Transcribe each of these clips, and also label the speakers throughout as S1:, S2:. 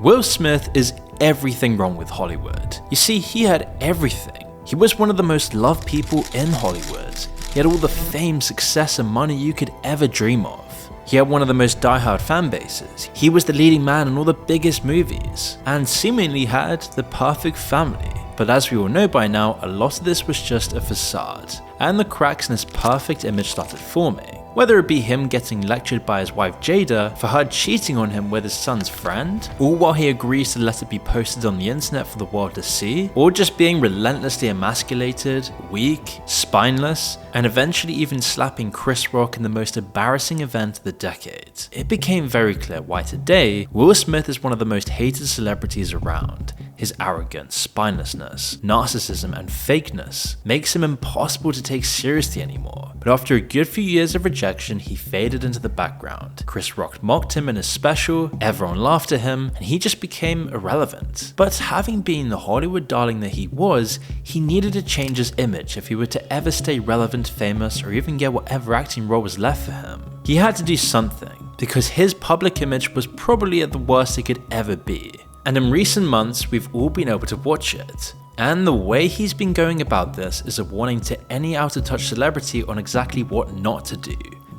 S1: Will Smith is everything wrong with Hollywood. You see, he had everything. He was one of the most loved people in Hollywood. He had all the fame, success, and money you could ever dream of. He had one of the most diehard fan bases. He was the leading man in all the biggest movies, and seemingly had the perfect family. But as we all know by now, a lot of this was just a facade, and the cracks in his perfect image started forming. Whether it be him getting lectured by his wife Jada for her cheating on him with his son's friend, or while he agrees to let it be posted on the internet for the world to see, or just being relentlessly emasculated, weak, spineless, and eventually even slapping Chris Rock in the most embarrassing event of the decade. It became very clear why today, Will Smith is one of the most hated celebrities around. His arrogance, spinelessness, narcissism, and fakeness makes him impossible to take seriously anymore. But after a good few years of rejection, he faded into the background. Chris Rock mocked him in his special, everyone laughed at him, and he just became irrelevant. But having been the Hollywood darling that he was, he needed to change his image if he were to ever stay relevant, famous, or even get whatever acting role was left for him. He had to do something, because his public image was probably at the worst it could ever be. And in recent months, we've all been able to watch it. And the way he's been going about this is a warning to any out-of-touch celebrity on exactly what not to do,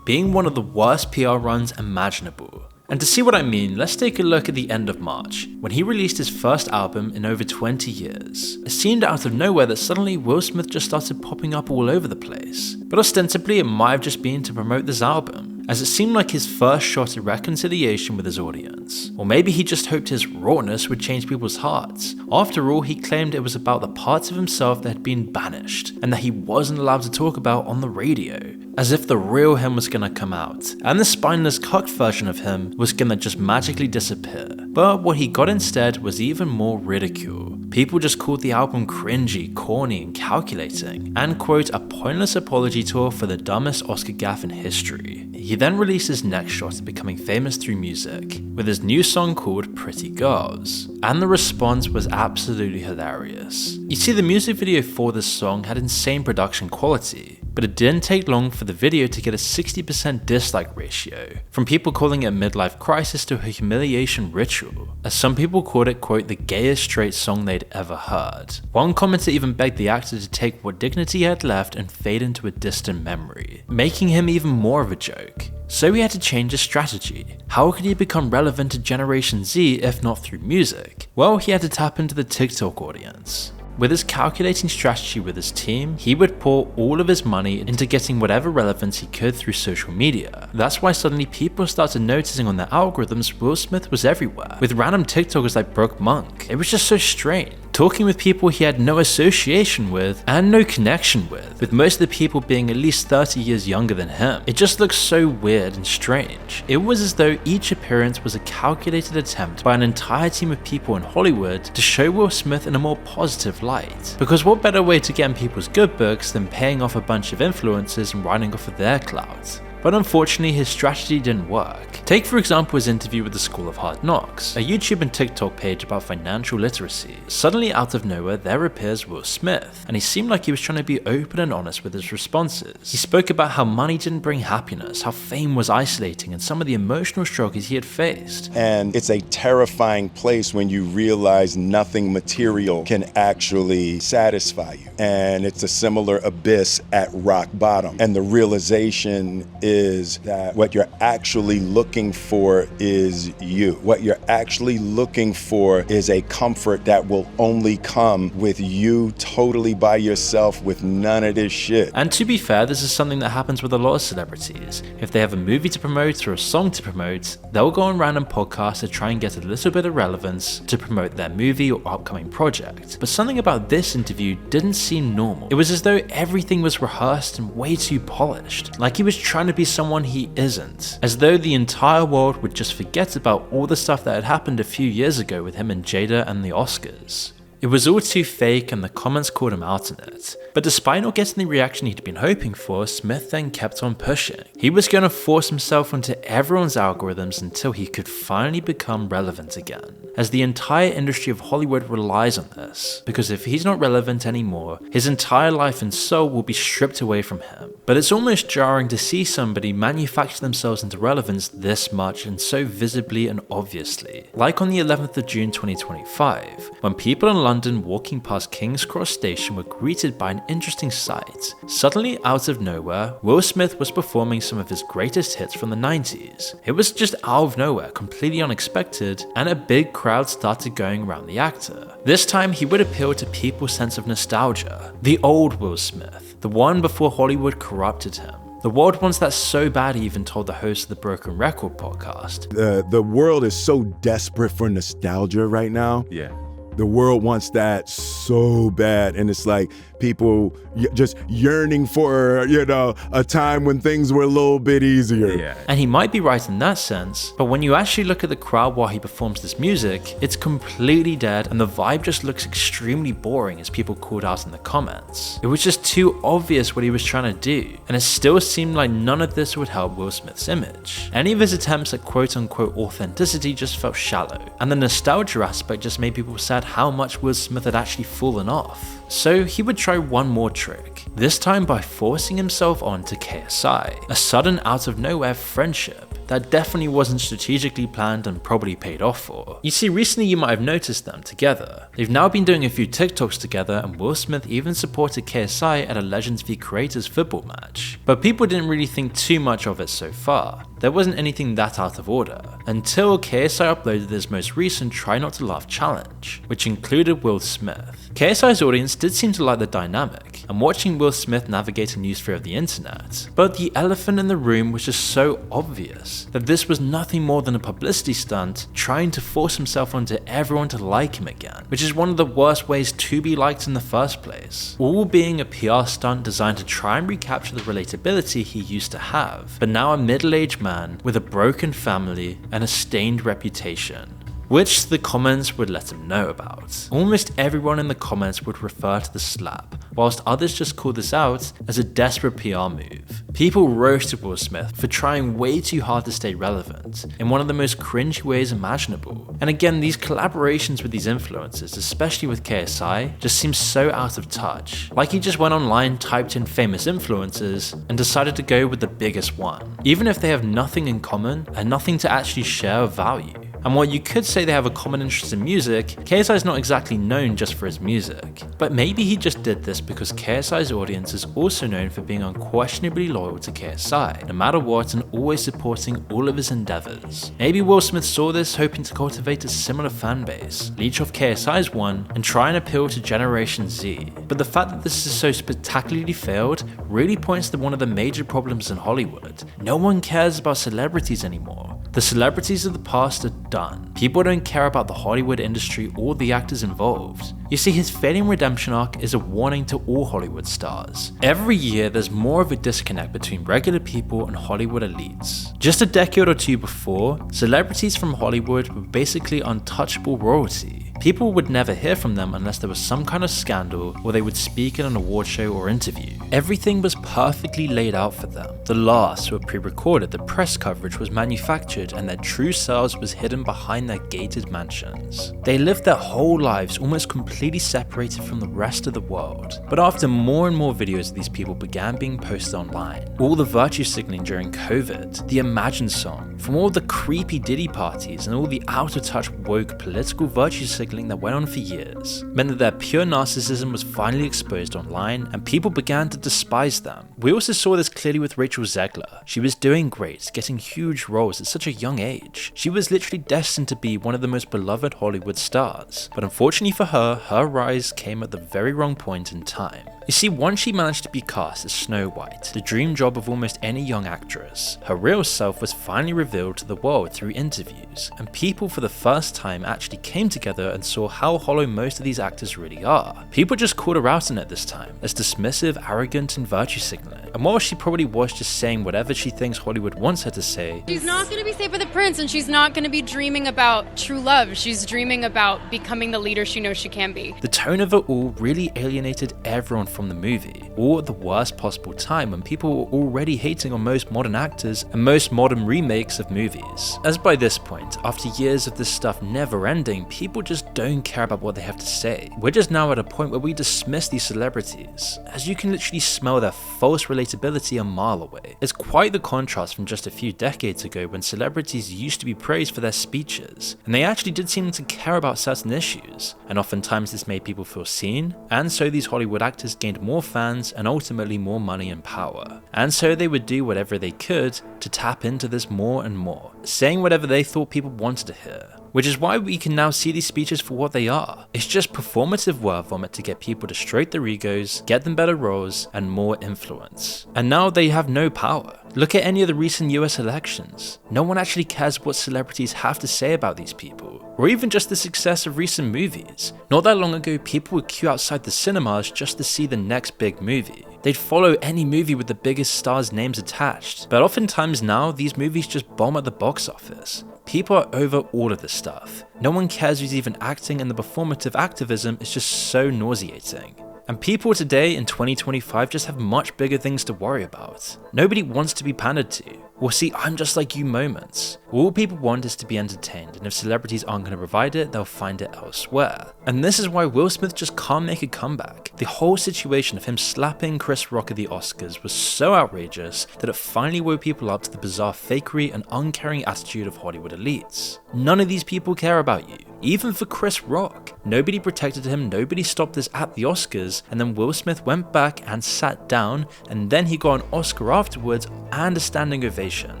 S1: being one of the worst PR runs imaginable. And to see what I mean, let's take a look at the end of March, when he released his first album in over 20 years. It seemed out of nowhere that suddenly Will Smith just started popping up all over the place. But ostensibly it might have just been to promote this album, as it seemed like his first shot at reconciliation with his audience. Or maybe he just hoped his rawness would change people's hearts. After all, he claimed it was about the parts of himself that had been banished, and that he wasn't allowed to talk about on the radio. As if the real him was gonna come out, and the spineless cucked version of him was gonna just magically disappear. But what he got instead was even more ridicule. People just called the album cringy, corny, and calculating, and quote, a pointless apology tour for the dumbest Oscar gaffe in history. He then released his next shot at becoming famous through music, with his new song called Pretty Girls, and the response was absolutely hilarious. You see, the music video for this song had insane production quality, but it didn't take long for the video to get a 60% dislike ratio, from people calling it a midlife crisis to a humiliation ritual, as some people called it, quote, the gayest straight song they'd ever heard. One commenter even begged the actor to take what dignity he had left and fade into a distant memory, making him even more of a joke. So he had to change his strategy. How could he become relevant to Generation Z if not through music? Well, he had to tap into the TikTok audience. With his calculating strategy with his team, he would pour all of his money into getting whatever relevance he could through social media. That's why suddenly people started noticing on their algorithms Will Smith was everywhere, with random TikTokers like Broke Monk. It was just so strange. Talking with people he had no association with and no connection with most of the people being at least 30 years younger than him. It just looked so weird and strange. It was as though each appearance was a calculated attempt by an entire team of people in Hollywood to show Will Smith in a more positive light. Because what better way to get in people's good books than paying off a bunch of influencers and riding off of their clouds? But unfortunately, his strategy didn't work. Take for example his interview with the School of Hard Knocks, a YouTube and TikTok page about financial literacy. Suddenly out of nowhere, there appears Will Smith, and he seemed like he was trying to be open and honest with his responses. He spoke about how money didn't bring happiness, how fame was isolating, and some of the emotional struggles he had faced.
S2: And it's a terrifying place when you realize nothing material can actually satisfy you. And it's a similar abyss at rock bottom. And the realization is that what you're actually looking for is you. What you're actually looking for is a comfort that will only come with you totally by yourself with none of this shit.
S1: And to be fair, this is something that happens with a lot of celebrities. If they have a movie to promote or a song to promote, they'll go on random podcasts to try and get a little bit of relevance to promote their movie or upcoming project. But something about this interview didn't seem normal. It was as though everything was rehearsed and way too polished, like he was trying to be someone he isn't, as though the entire world would just forget about all the stuff that had happened a few years ago with him and Jada and the Oscars. It was all too fake and the comments called him out on it. But despite not getting the reaction he'd been hoping for, Smith then kept on pushing. He was going to force himself onto everyone's algorithms until he could finally become relevant again, as the entire industry of Hollywood relies on this, because if he's not relevant anymore, his entire life and soul will be stripped away from him. But it's almost jarring to see somebody manufacture themselves into relevance this much and so visibly and obviously. Like on the 11th of June 2025, when people in London walking past King's Cross Station were greeted by an interesting sight. Suddenly, out of nowhere, Will Smith was performing some of his greatest hits from the 90s. It was just out of nowhere, completely unexpected, and a big crowd started going around the actor. This time, he would appeal to people's sense of nostalgia. The old Will Smith, the one before Hollywood corrupted him. The world wants that so bad he even told the host of the Broken Record podcast.
S2: The world is so desperate for nostalgia right now.
S3: Yeah.
S2: The world wants that so bad, and it's like people just yearning for, a time when things were a little bit easier.
S3: Yeah.
S1: And he might be right in that sense, but when you actually look at the crowd while he performs this music, it's completely dead and the vibe just looks extremely boring, as people called out in the comments. It was just too obvious what he was trying to do, and it still seemed like none of this would help Will Smith's image. Any of his attempts at quote-unquote authenticity just felt shallow, and the nostalgia aspect just made people sad how much Will Smith had actually fallen off. So he would try one more trick, this time by forcing himself onto KSI, a sudden out of nowhere friendship that definitely wasn't strategically planned and probably paid off for. You see, recently you might have noticed them together. They've now been doing a few TikToks together, and Will Smith even supported KSI at a Legends v Creators football match. But people didn't really think too much of it so far. There wasn't anything that out of order, until KSI uploaded his most recent Try Not to Laugh challenge, which included Will Smith. KSI's audience did seem to like the dynamic, and watching Will Smith navigate a new sphere of the internet. But the elephant in the room was just so obvious that this was nothing more than a publicity stunt trying to force himself onto everyone to like him again, which is one of the worst ways to be liked in the first place. All being a PR stunt designed to try and recapture the relatability he used to have, but now a middle-aged man with a broken family and a stained reputation, which the comments would let him know about. Almost everyone in the comments would refer to the slap, whilst others just called this out as a desperate PR move. People roasted Will Smith for trying way too hard to stay relevant in one of the most cringy ways imaginable. And again, these collaborations with these influencers, especially with KSI, just seem so out of touch. Like he just went online, typed in famous influencers, and decided to go with the biggest one, even if they have nothing in common and nothing to actually share of value. And while you could say they have a common interest in music, KSI is not exactly known just for his music. But maybe he just did this because KSI's audience is also known for being unquestionably loyal to KSI, no matter what, and always supporting all of his endeavors. Maybe Will Smith saw this, hoping to cultivate a similar fan base, leech off KSI's one, and try and appeal to Generation Z. But the fact that this is so spectacularly failed really points to one of the major problems in Hollywood. No one cares about celebrities anymore. The celebrities of the past are done. People don't care about the Hollywood industry or the actors involved. You see, his failing redemption arc is a warning to all Hollywood stars. Every year, there's more of a disconnect between regular people and Hollywood elites. Just a decade or two before, celebrities from Hollywood were basically untouchable royalty. People would never hear from them unless there was some kind of scandal or they would speak in an award show or interview. Everything was perfectly laid out for them. The laughs were pre-recorded, the press coverage was manufactured, and their true selves was hidden behind their gated mansions. They lived their whole lives almost completely separated from the rest of the world. But after more and more videos of these people began being posted online, all the virtue signaling during COVID, the Imagine song, from all the creepy Diddy parties and all the out-of-touch woke political virtue signaling that went on for years, meant that their pure narcissism was finally exposed online and people began to despise them. We also saw this clearly with Rachel Zegler. She was doing great, getting huge roles at such a young age. She was literally destined to be one of the most beloved Hollywood stars, but unfortunately for her, her rise came at the very wrong point in time. You see, once she managed to be cast as Snow White, the dream job of almost any young actress, her real self was finally revealed to the world through interviews, and people for the first time actually came together and saw how hollow most of these actors really are. People just called her out on it this time, as dismissive, arrogant, and virtue signaling. And while she probably was just saying whatever she thinks Hollywood wants her to say,
S3: she's not going to be saved by the prince, and she's not going to be dreaming about true love. She's dreaming about becoming the leader she knows she can be.
S1: The tone of it all really alienated everyone from the movie, or at the worst possible time when people were already hating on most modern actors and most modern remakes of movies. As by this point, after years of this stuff never ending, people just don't care about what they have to say. We're just now at a point where we dismiss these celebrities, as you can literally smell their false relatability a mile away. It's quite the contrast from just a few decades ago when celebrities used to be praised for their speeches, and they actually did seem to care about certain issues, and oftentimes this made people feel seen, and so these Hollywood actors gained more fans and ultimately more money and power. And so they would do whatever they could to tap into this more and more, saying whatever they thought people wanted to hear. Which is why we can now see these speeches for what they are. It's just performative word vomit to get people to stroke their egos, get them better roles, and more influence. And now they have no power. Look at any of the recent US elections. No one actually cares what celebrities have to say about these people, or even just the success of recent movies. Not that long ago, people would queue outside the cinemas just to see the next big movie. They'd follow any movie with the biggest stars' names attached, but oftentimes now, these movies just bomb at the box office. People are over all of this stuff. No one cares who's even acting, and the performative activism is just so nauseating. And people today in 2025 just have much bigger things to worry about. Nobody wants to be pandered to, or see I'm just like you moments. All people want is to be entertained, and if celebrities aren't going to provide it, they'll find it elsewhere. And this is why Will Smith just can't make a comeback. The whole situation of him slapping Chris Rock at the Oscars was so outrageous that it finally woke people up to the bizarre fakery and uncaring attitude of Hollywood elites. None of these people care about you. Even for Chris Rock. Nobody protected him, nobody stopped this at the Oscars, and then Will Smith went back and sat down, and then he got an Oscar afterwards and a standing ovation,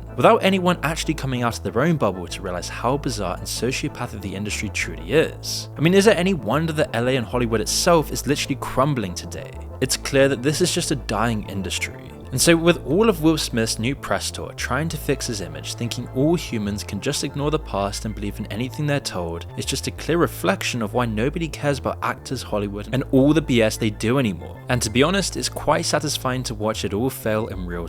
S1: without anyone actually coming out of their own bubble to realize how bizarre and sociopathic the industry truly is. I mean, is it any wonder that LA and Hollywood itself is literally crumbling today? It's clear that this is just a dying industry. And so with all of Will Smith's new press tour trying to fix his image, thinking all humans can just ignore the past and believe in anything they're told, is just a clear reflection of why nobody cares about actors, Hollywood, and all the BS they do anymore. And to be honest, it's quite satisfying to watch it all fail in real time.